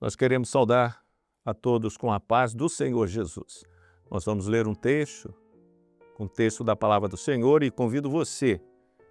Nós queremos saudar a todos com a paz do Senhor Jesus. Nós vamos ler um texto da palavra do Senhor, e convido você,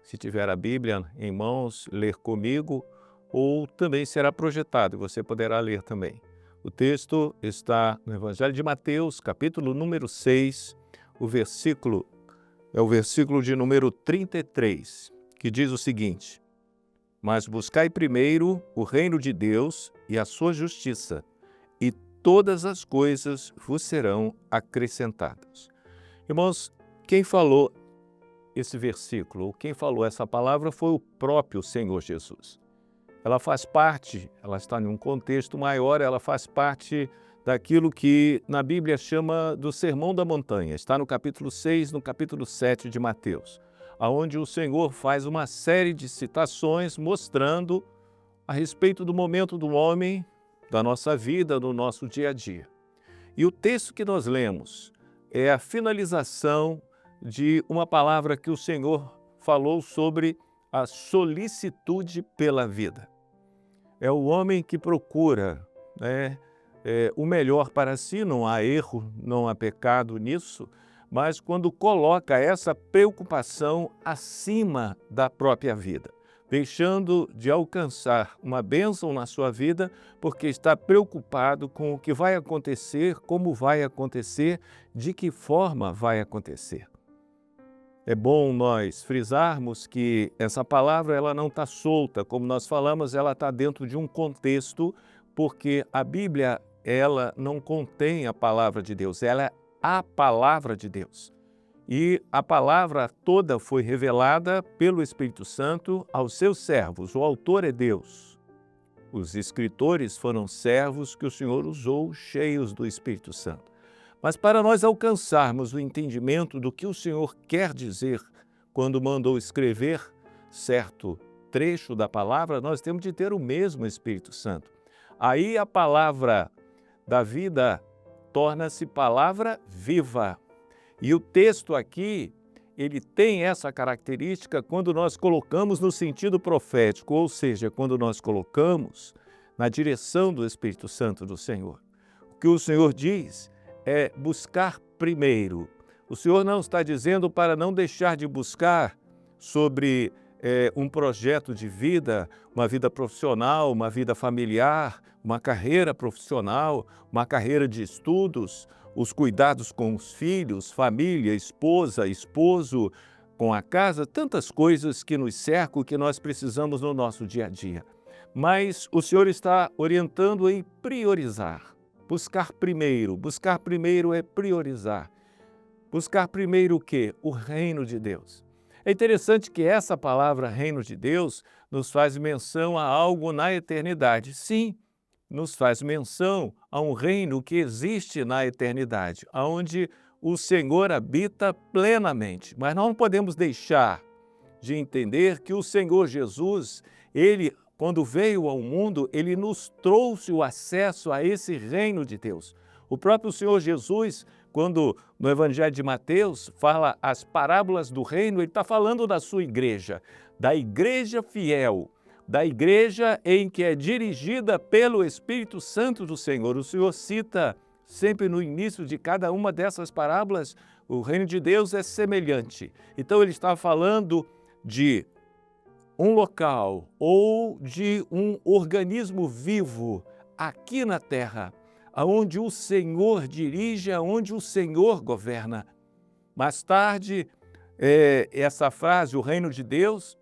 se tiver a Bíblia em mãos, ler comigo, ou também será projetado e você poderá ler também. O texto está no Evangelho de Mateus, capítulo número 6, o versículo de número 33, que diz o seguinte: Mas buscai primeiro o reino de Deus e a sua justiça, e todas as coisas vos serão acrescentadas. Irmãos, quem falou esse versículo, quem falou essa palavra foi o próprio Senhor Jesus. Ela faz parte, ela está em um contexto maior, ela faz parte daquilo que na Bíblia chama do Sermão da Montanha. Está no capítulo 6, no capítulo 7 de Mateus, onde o Senhor faz uma série de citações mostrando a respeito do momento do homem, da nossa vida, do nosso dia a dia. E o texto que nós lemos é a finalização de uma palavra que o Senhor falou sobre a solicitude pela vida. É o homem que procura o melhor para si, não há erro, não há pecado nisso, mas quando coloca essa preocupação acima da própria vida, deixando de alcançar uma bênção na sua vida, porque está preocupado com o que vai acontecer, como vai acontecer, de que forma vai acontecer. É bom nós frisarmos que essa palavra ela não está solta, como nós falamos, ela está dentro de um contexto, porque a Bíblia ela não contém a palavra de Deus, ela é a palavra de Deus. E a palavra toda foi revelada pelo Espírito Santo aos seus servos. O autor é Deus. Os escritores foram servos que o Senhor usou cheios do Espírito Santo. Mas para nós alcançarmos o entendimento do que o Senhor quer dizer quando mandou escrever certo trecho da palavra, nós temos de ter o mesmo Espírito Santo. Aí a palavra da vida torna-se palavra viva. E o texto aqui, ele tem essa característica quando nós colocamos no sentido profético, ou seja, quando nós colocamos na direção do Espírito Santo do Senhor. O que o Senhor diz é buscar primeiro. O Senhor não está dizendo para não deixar de buscar sobre um projeto de vida, uma vida profissional, uma vida familiar, uma carreira profissional, uma carreira de estudos, os cuidados com os filhos, família, esposa, esposo, com a casa, tantas coisas que nos cercam, que nós precisamos no nosso dia a dia. Mas o Senhor está orientando em priorizar. Buscar primeiro é priorizar. Buscar primeiro o quê? O reino de Deus. É interessante que essa palavra reino de Deus nos faz menção a algo na eternidade. Sim, nos faz menção a um reino que existe na eternidade, onde o Senhor habita plenamente. Mas não podemos deixar de entender que o Senhor Jesus, Ele, quando veio ao mundo, Ele nos trouxe o acesso a esse reino de Deus. O próprio Senhor Jesus, quando no Evangelho de Mateus fala as parábolas do reino, Ele está falando da sua igreja, da igreja fiel, da igreja em que é dirigida pelo Espírito Santo do Senhor. O Senhor cita sempre no início de cada uma dessas parábolas, o reino de Deus é semelhante. Então Ele está falando de um local ou de um organismo vivo aqui na terra, aonde o Senhor dirige, aonde o Senhor governa. Mais tarde, essa frase, o reino de Deus,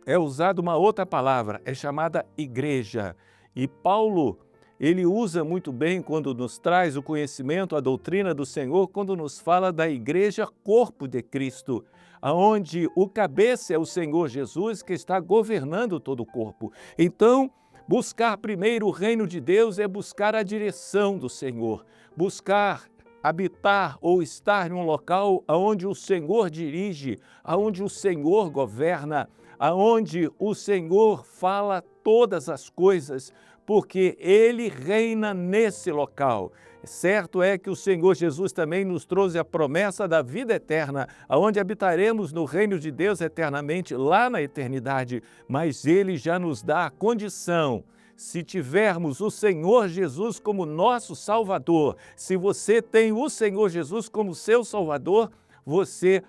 é usada uma outra palavra, é chamada igreja. E Paulo, ele usa muito bem quando nos traz o conhecimento, a doutrina do Senhor, quando nos fala da igreja, corpo de Cristo, aonde o cabeça é o Senhor Jesus, que está governando todo o corpo. Então, buscar primeiro o reino de Deus é buscar a direção do Senhor, buscar habitar ou estar em um local onde o Senhor dirige, onde o Senhor governa, aonde o Senhor fala todas as coisas, porque Ele reina nesse local. Certo é que o Senhor Jesus também nos trouxe a promessa da vida eterna, onde habitaremos no reino de Deus eternamente, lá na eternidade, mas Ele já nos dá a condição, Se tivermos o Senhor Jesus como nosso Salvador, se você tem o Senhor Jesus como seu Salvador, você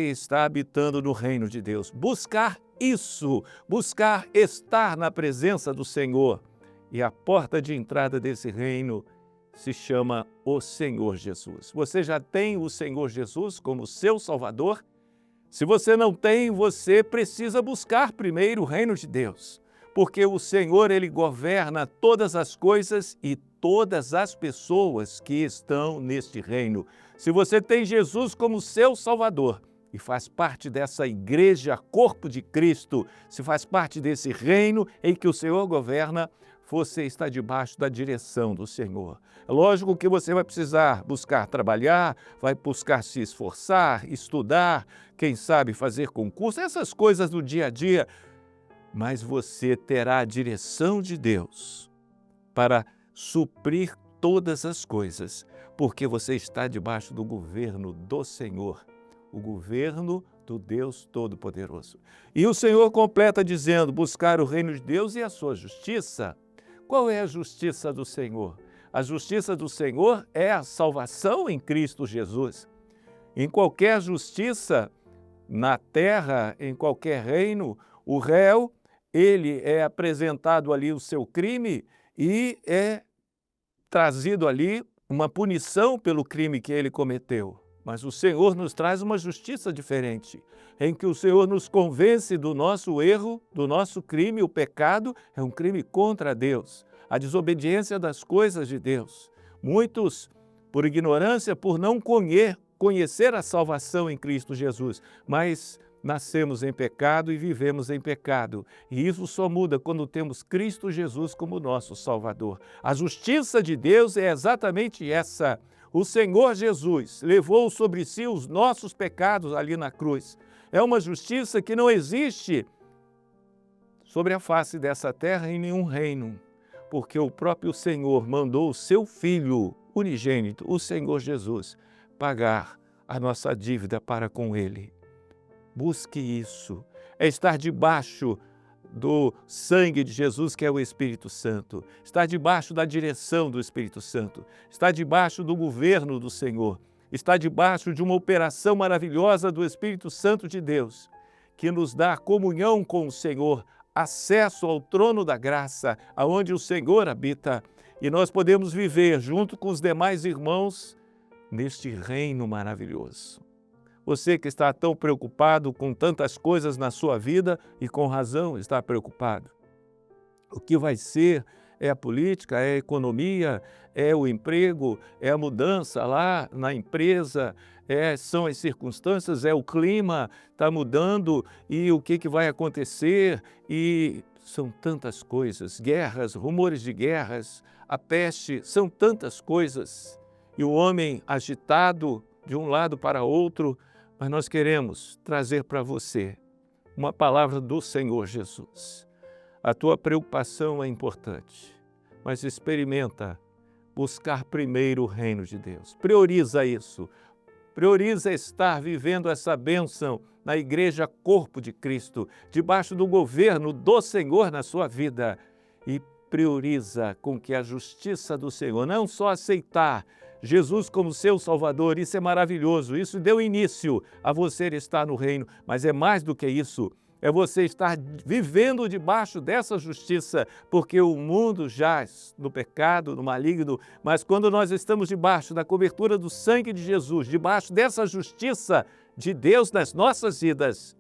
está habitando no reino de Deus. Buscar isso, buscar estar na presença do Senhor. E a porta de entrada desse reino se chama o Senhor Jesus. Você já tem o Senhor Jesus como seu Salvador? Se você não tem, você precisa buscar primeiro o reino de Deus, porque o Senhor, Ele governa todas as coisas e todas as pessoas que estão neste reino. Se você tem Jesus como seu Salvador e faz parte dessa igreja, corpo de Cristo, se faz parte desse reino em que o Senhor governa, você está debaixo da direção do Senhor. É lógico que você vai precisar buscar trabalhar, vai buscar se esforçar, estudar, quem sabe fazer concurso, essas coisas do dia a dia, mas você terá a direção de Deus para suprir todas as coisas, porque você está debaixo do governo do Senhor, o governo do Deus Todo-Poderoso. E o Senhor completa dizendo, buscar o reino de Deus e a sua justiça. Qual é a justiça do Senhor? A justiça do Senhor é a salvação em Cristo Jesus. Em qualquer justiça, na terra, em qualquer reino, o réu, ele é apresentado ali o seu crime e é trazido ali uma punição pelo crime que ele cometeu. Mas o Senhor nos traz uma justiça diferente, em que o Senhor nos convence do nosso erro, do nosso crime. O pecado é um crime contra Deus, a desobediência das coisas de Deus. Muitos, por ignorância, por não conhecer a salvação em Cristo Jesus, mas nascemos em pecado e vivemos em pecado. E isso só muda quando temos Cristo Jesus como nosso Salvador. A justiça de Deus é exatamente essa. O Senhor Jesus levou sobre si os nossos pecados ali na cruz. É uma justiça que não existe sobre a face dessa terra em nenhum reino, porque o próprio Senhor mandou o seu Filho unigênito, o Senhor Jesus, pagar a nossa dívida para com Ele. Busque isso, é estar debaixo do sangue de Jesus, que é o Espírito Santo, está debaixo da direção do Espírito Santo, está debaixo do governo do Senhor, está debaixo de uma operação maravilhosa do Espírito Santo de Deus, que nos dá comunhão com o Senhor, acesso ao trono da graça, aonde o Senhor habita, e nós podemos viver junto com os demais irmãos neste reino maravilhoso. Você que está tão preocupado com tantas coisas na sua vida, e com razão está preocupado. O que vai ser é a política, é a economia, é o emprego, é a mudança lá na empresa, são as circunstâncias, é o clima, está mudando e o que vai acontecer, e são tantas coisas, guerras, rumores de guerras, a peste, são tantas coisas. E o homem agitado de um lado para outro, mas nós queremos trazer para você uma palavra do Senhor Jesus. A tua preocupação é importante, mas experimenta buscar primeiro o reino de Deus. Prioriza isso. Prioriza estar vivendo essa bênção na igreja corpo de Cristo, debaixo do governo do Senhor na sua vida. E prioriza com que a justiça do Senhor, não só aceitar Jesus como seu Salvador, isso é maravilhoso, isso deu início a você estar no reino, mas é mais do que isso, é você estar vivendo debaixo dessa justiça, porque o mundo jaz no pecado, no maligno, mas quando nós estamos debaixo da cobertura do sangue de Jesus, debaixo dessa justiça de Deus nas nossas vidas,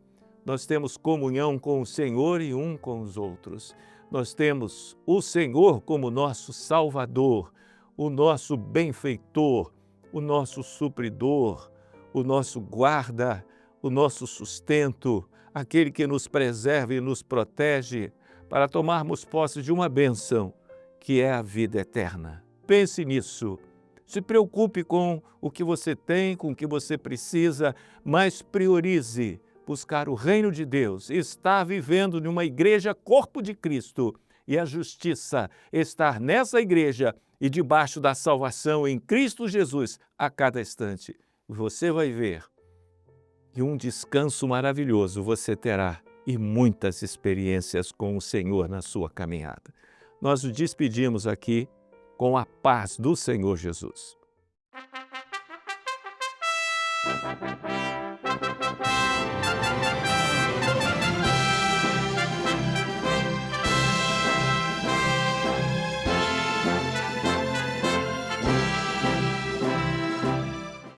nós temos comunhão com o Senhor e um com os outros. Nós temos o Senhor como nosso Salvador, o nosso benfeitor, o nosso supridor, o nosso guarda, o nosso sustento, aquele que nos preserva e nos protege para tomarmos posse de uma bênção, que é a vida eterna. Pense nisso. Se preocupe com o que você tem, com o que você precisa, mas priorize buscar o reino de Deus, estar vivendo numa igreja corpo de Cristo, e a justiça estar nessa igreja e debaixo da salvação em Cristo Jesus a cada instante. Você vai ver que um descanso maravilhoso você terá e muitas experiências com o Senhor na sua caminhada. Nós nos despedimos aqui com a paz do Senhor Jesus.